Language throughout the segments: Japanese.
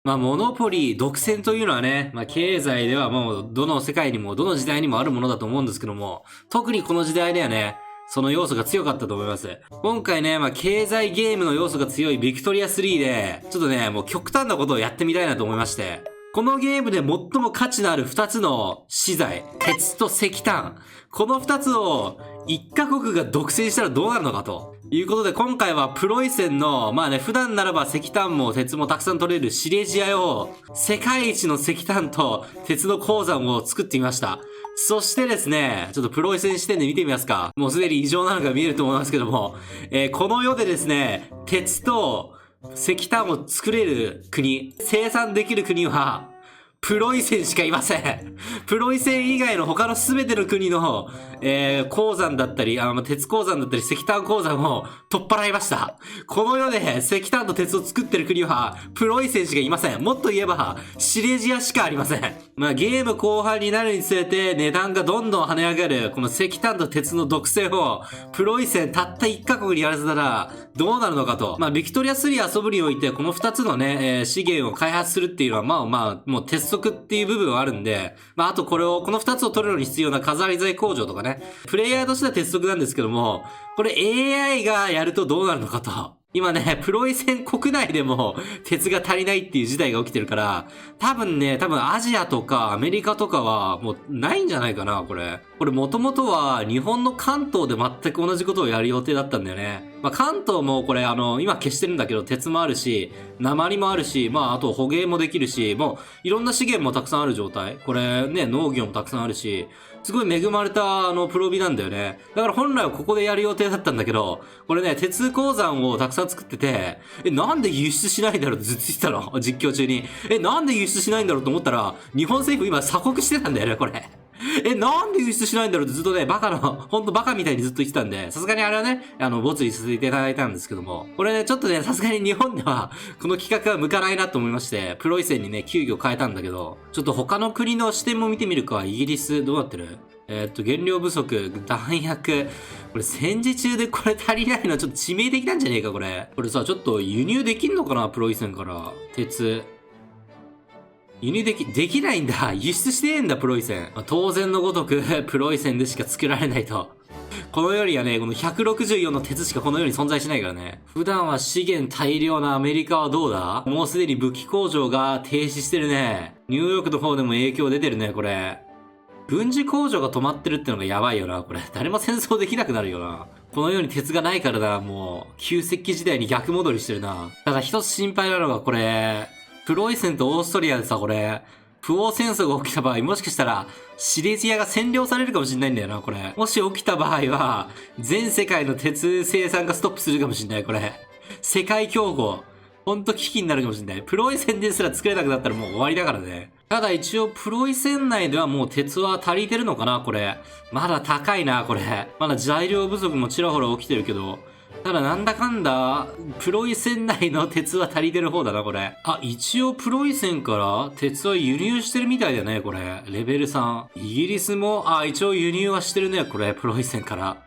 まあ、モノポリー、独占というのはね、まあ、経済ではもう、どの世界にも、どの時代にもあるものだと思うんですけども、特にこの時代ではね、その要素が強かったと思います。今回ね、まあ、経済ゲームの要素が強いビクトリア3で、ちょっとね、もう極端なことをやってみたいなと思いまして、このゲームで最も価値のある2つの資材、鉄と石炭、この2つを1カ国が独占したらどうなるのかと。いうことで今回はプロイセンの、まあね、普段ならば石炭も鉄もたくさん取れるシレジアを、世界一の石炭と鉄の鉱山を作ってみました。そしてですね、ちょっとプロイセン視点で見てみますか。もうすでに異常なのが見えると思いますけども、この世でですね、鉄と石炭を作れる国、生産できる国は、プロイセンしかいません。プロイセン以外の他の全ての国の、鉱山だったり、鉄鉱山だったり石炭鉱山を取っ払いました。この世で石炭と鉄を作ってる国は、プロイセンしかいません。もっと言えば、シレジアしかありません。まあ、ゲーム後半になるにつれて値段がどんどん跳ね上がる、この石炭と鉄の独占を、プロイセンたった1カ国にやらせたら、どうなるのかと。まあ、ビクトリア3遊ぶにおいて、この2つのね、資源を開発するっていうのは、もう鉄則っていう部分はあるんで、まあ、あとこの2つを取るのに必要な飾り材工場とかね、プレイヤーとしては鉄則なんですけども、これ AI がやるとどうなるのかと。今ね、プロイセン国内でも鉄が足りないっていう事態が起きてるから、多分アジアとかアメリカとかはもうないんじゃないかな、これ。これ元々は日本の関東で全く同じことをやる予定だったんだよね。まあ、関東もこれ今消してるんだけど、鉄もあるし、鉛もあるし、まああと捕鯨もできるし、もういろんな資源もたくさんある状態。これね、農業もたくさんあるし、すごい恵まれたプロビなんだよね。だから本来はここでやる予定だったんだけど、これね、鉄鉱山をたくさん作ってて、なんで輸出しないんだろうってずっと言ってたの実況中に。なんで輸出しないんだろうと思ったら、日本政府今鎖国してたんだよね、これ。なんで輸出しないんだろうってずっとね、ほんとバカみたいにずっと言ってたんで、さすがにあれはね、没意させていただいたんですけども、これね、ちょっとね、さすがに日本では、この企画は向かないなと思いまして、プロイセンにね、急遽変えたんだけど、ちょっと他の国の視点も見てみるか。イギリス、どうなってる？原料不足、弾薬、これ戦時中でこれ足りないのはちょっと致命的なんじゃねえか、これ。これさ、ちょっと輸入できんのかな、プロイセンから。鉄。輸入できないんだ。輸出してねえんだ、プロイセン。まあ、当然のごとく、プロイセンでしか作られないと。この世にはね、この164の鉄しかこの世に存在しないからね。普段は資源大量なアメリカはどうだ？もうすでに武器工場が停止してるね。ニューヨークの方でも影響出てるね、これ。軍事工場が止まってるってのがやばいよな、これ。誰も戦争できなくなるよな。この世に鉄がないからだ、もう、旧石器時代に逆戻りしてるな。ただ一つ心配なのがこれ、プロイセンとオーストリアでさ、これ、不法戦争が起きた場合、もしかしたら、シレジアが占領されるかもしんないんだよな、これ。もし起きた場合は、全世界の鉄生産がストップするかもしんない、これ。世界恐慌。ほんと危機になるかもしんない。プロイセンですら作れなくなったらもう終わりだからね。ただ一応プロイセン内ではもう鉄は足りてるのかな、これ。まだ高いな、これ。まだ材料不足もちらほら起きてるけど。ただなんだかんだ、プロイセン内の鉄は足りてる方だな、これ。あ、一応プロイセンから鉄は輸入してるみたいだね、これ。レベル3。イギリスも、一応輸入はしてるね、これ。プロイセンから。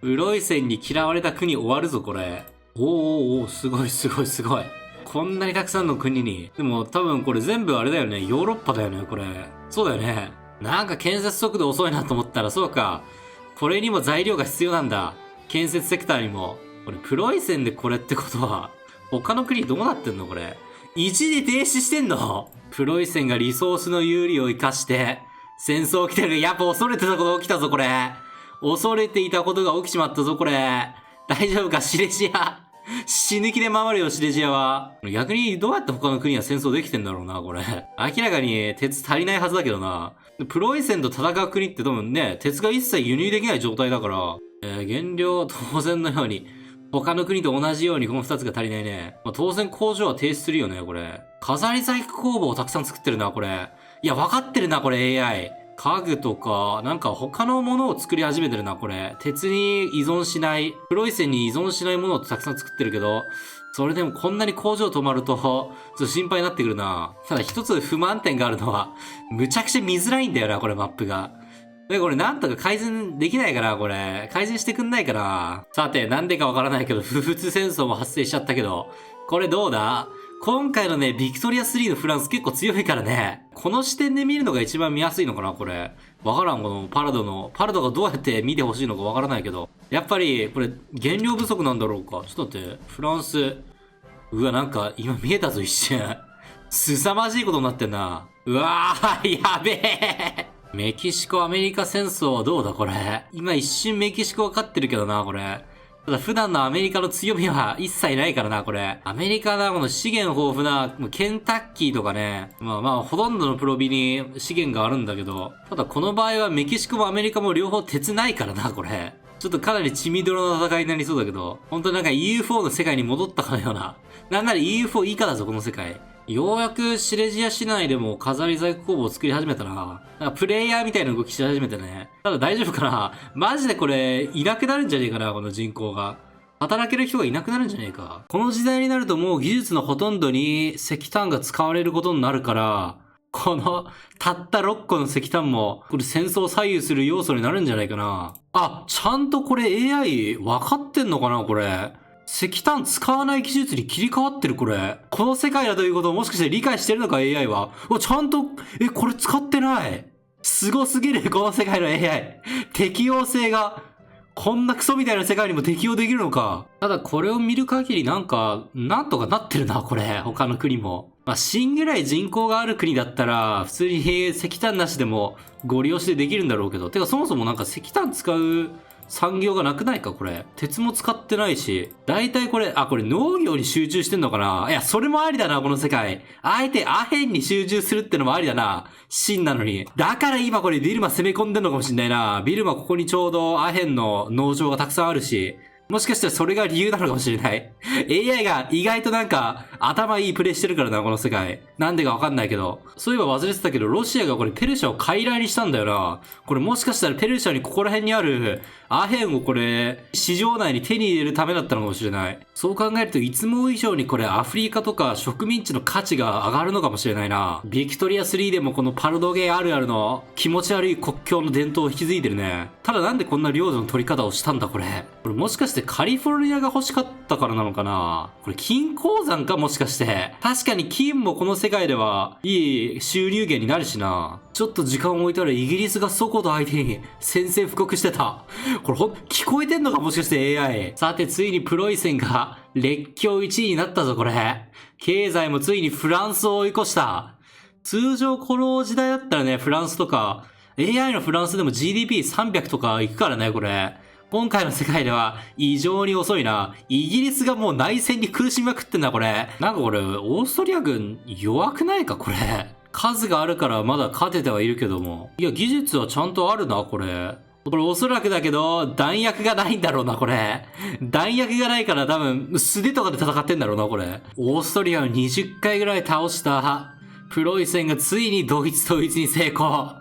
プロイセンに嫌われた国終わるぞ、これ。すごいすごいすごい。こんなにたくさんの国に。でも多分これ全部あれだよね。ヨーロッパだよね、これ。そうだよね。なんか建設速度遅いなと思ったらそうか。これにも材料が必要なんだ。建設セクターにも。これプロイセンでこれってことは、他の国どうなってんのこれ。一時停止してんの？プロイセンがリソースの有利を活かして、戦争来てる。やっぱ恐れてたこと起きたぞ、これ。恐れていたことが起きちまったぞ、これ。大丈夫か、シレジア。死ぬ気で回るよ、シレジアは。逆にどうやって他の国は戦争できてんだろうな、これ。明らかに鉄足りないはずだけどな。プロイセンと戦う国って多分ね、鉄が一切輸入できない状態だから、原料当然のように、他の国と同じようにこの二つが足りないね。まあ、当然工場は停止するよね、これ。飾り細工工房をたくさん作ってるな、これ。いや、わかってるな、これ AI。家具とか、なんか他のものを作り始めてるな、これ。鉄に依存しない、プロイセンに依存しないものをたくさん作ってるけど、それでもこんなに工場止まると、ちょっと心配になってくるな。ただ一つ不満点があるのは、むちゃくちゃ見づらいんだよな、これマップが。で、これなんとか改善できないかな、これ。改善してくんないかな。さて、なんでかわからないけど、不仏戦争も発生しちゃったけど、これどうだ？今回のね、ビクトリア3のフランス結構強いからね。この視点で見るのが一番見やすいのかな、これ。わからん、このパラドがどうやって見てほしいのかわからないけど。やっぱり、これ、原料不足なんだろうか。ちょっと待って、フランス。うわ、なんか、今見えたぞ、一瞬。凄まじいことになってんな。うわー、やべえ。メキシコ・アメリカ戦争はどうだ、これ。今一瞬メキシコが勝ってるけどな、これ。ただ普段のアメリカの強みは一切ないからな、これ。アメリカな、この資源豊富な、ケンタッキーとかね。まあ、ほとんどのプロビに資源があるんだけど。ただこの場合はメキシコもアメリカも両方鉄ないからな、これ。ちょっとかなり血みどろの戦いになりそうだけど。本当になんか EU4 の世界に戻ったかのような。なんなら EU4 以下だぞ、この世界。ようやくシレジア市内でも飾り細工工房を作り始めたな。なんかプレイヤーみたいな動きし始めてね。ただ大丈夫かな？マジでこれ、いなくなるんじゃねえかな、この人口が。働ける人がいなくなるんじゃねえか。この時代になるともう技術のほとんどに石炭が使われることになるから、この、たった6個の石炭も、これ戦争を左右する要素になるんじゃないかな。あ、ちゃんとこれ AI 分かってんのかな、これ。石炭使わない技術に切り替わってるこれ。この世界だということをもしかして理解してるのか AI は。ちゃんと、これ使ってない。すごすぎるこの世界の AI。適応性が、こんなクソみたいな世界にも適用できるのか。ただこれを見る限りなんか、なんとかなってるな、これ。他の国も。まあ、新ぐらい人口がある国だったら、普通に石炭なしでもご利用しでできるんだろうけど。てかそもそもなんか石炭使う、産業がなくないかこれ。鉄も使ってないし。だいたいこれ、これ農業に集中してんのかないや、それもありだな、この世界。あえてアヘンに集中するってのもありだな。真なのに。だから今これビルマ攻め込んでんのかもしんないな。ビルマここにちょうどアヘンの農場がたくさんあるし。もしかしたらそれが理由なのかもしれない。AI が意外となんか頭いいプレイしてるからな、この世界。なんでかわかんないけど。そういえば忘れてたけど、ロシアがこれペルシャを傀儡にしたんだよな。これもしかしたらペルシャにここら辺にあるアヘンをこれ、市場内に手に入れるためだったのかもしれない。そう考えるといつも以上にこれアフリカとか植民地の価値が上がるのかもしれないな。ビクトリア3でもこのパルドゲーあるあるの気持ち悪い国境の伝統を引き継いでるね。ただなんでこんな領土の取り方をしたんだこれ。これもしかしてカリフォルニアが欲しかったからなのかな。これ金鉱山かもしかして。確かに金もこの世界ではいい収入源になるしな。ちょっと時間を置いたらイギリスがそこと相手に宣戦布告してた。これ聞こえてんのかもしかして AI。さてついにプロイセンが列強1位になったぞこれ。経済もついにフランスを追い越した。通常この時代だったらね、フランスとか AI のフランスでも GDP300 とかいくからねこれ。今回の世界では異常に遅いな。イギリスがもう内戦に苦しみまくってんだこれ。なんかこれオーストリア軍弱くないかこれ。数があるからまだ勝ててはいるけども。いや技術はちゃんとあるなこれ。これおそらくだけど弾薬がないんだろうなこれ。弾薬がないから多分素手とかで戦ってんだろうなこれ。オーストリアを20回ぐらい倒したプロイセンがついにドイツ統一に成功。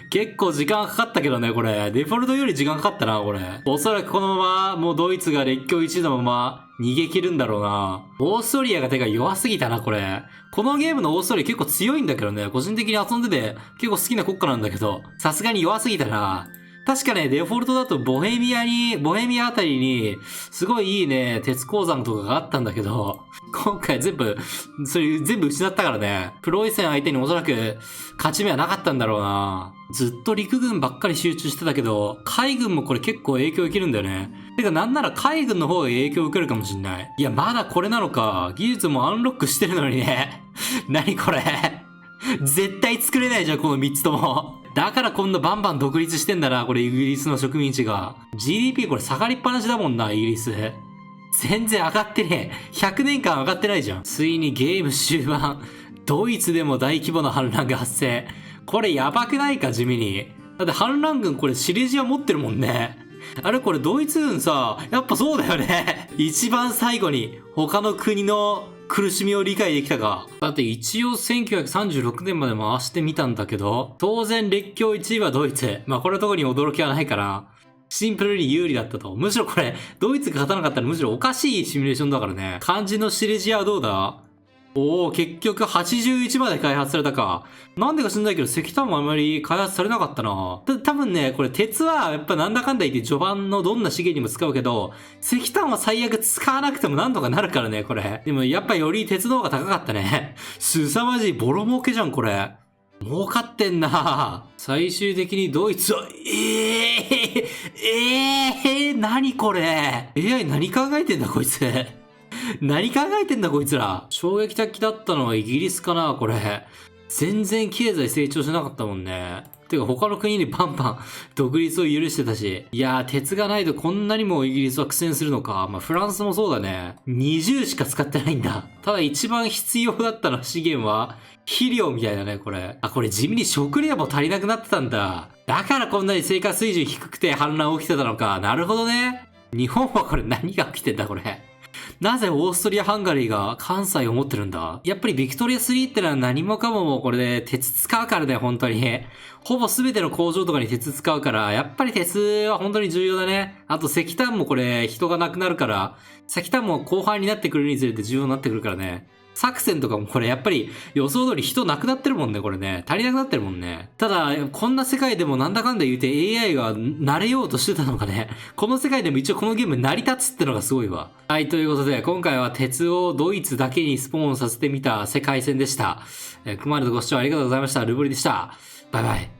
結構時間かかったけどね、これ。デフォルトより時間かかったな、これ。おそらくこのまま、もうドイツが列強1位のまま逃げ切るんだろうな。オーストリアが手が弱すぎたな、これ。このゲームのオーストリア結構強いんだけどね、個人的に遊んでて結構好きな国家なんだけど、さすがに弱すぎたな。確かね、デフォルトだとボヘミアあたりに、すごいいいね、鉄鉱山とかがあったんだけど、今回全部失ったからね。プロイセン相手におそらく勝ち目はなかったんだろうな。ずっと陸軍ばっかり集中してたけど、海軍もこれ結構影響受けるんだよね。てかなんなら海軍の方が影響受けるかもしんない。いや、まだこれなのか。技術もアンロックしてるのにね。何これ。絶対作れないじゃん、この3つとも。だからこんなバンバン独立してんだな、これイギリスの植民地が。GDP これ下がりっぱなしだもんな、イギリス。全然上がってねえ。100年間上がってないじゃん。ついにゲーム終盤、ドイツでも大規模な反乱が発生。これやばくないか、地味に。だって反乱軍これシレジア持ってるもんね。あれこれドイツ軍さ、やっぱそうだよね。一番最後に他の国の苦しみを理解できたか。だって一応1936年まで回してみたんだけど、当然列強1位はドイツ。まあこれは特に驚きはないから、シンプルに有利だったと。むしろこれ、ドイツが勝たなかったらむしろおかしいシミュレーションだからね。肝心のシレジアはどうだ？おお、結局81まで開発されたか。なんでか知んないけど石炭もあまり開発されなかったな。多分ね、これ鉄はやっぱなんだかんだ言って序盤のどんな資源にも使うけど、石炭は最悪使わなくてもなんとかなるからね、これ。でもやっぱより鉄の方が高かったね。凄まじいボロ儲けじゃん、これ。儲かってんな。最終的にドイツは、何これ ?AI 何考えてんだこいつ。何考えてんだこいつら。衝撃的だったのはイギリスかなこれ。全然経済成長しなかったもんね。てか他の国にバンバン独立を許してたし。いやー、鉄がないとこんなにもイギリスは苦戦するのか。まあフランスもそうだね。20しか使ってないんだ。ただ一番必要だったのは資源は肥料みたいだね、これ。あ、これ地味に食料も足りなくなってたんだ。だからこんなに生活水準低くて反乱起きてたのか。なるほどね。日本はこれ何が起きてんだ、これ。なぜオーストリア・ハンガリーが関西を持ってるんだ？やっぱりビクトリア3ってのは何もかもこれで鉄使うからね、本当に。ほぼ全ての工場とかに鉄使うから、やっぱり鉄は本当に重要だね。あと石炭もこれ人がなくなるから、石炭も後半になってくるにつれて重要になってくるからね。作戦とかもこれやっぱり予想通り人なくなってるもんね、これね。足りなくなってるもんね。ただ、こんな世界でもなんだかんだ言うて AI が慣れようとしてたのかね。この世界でも一応このゲーム成り立つってのがすごいわ。はい、ということで今回は鉄をドイツだけにスポーンさせてみた世界戦でした。くまでご視聴ありがとうございました。ルブリでした。バイバイ。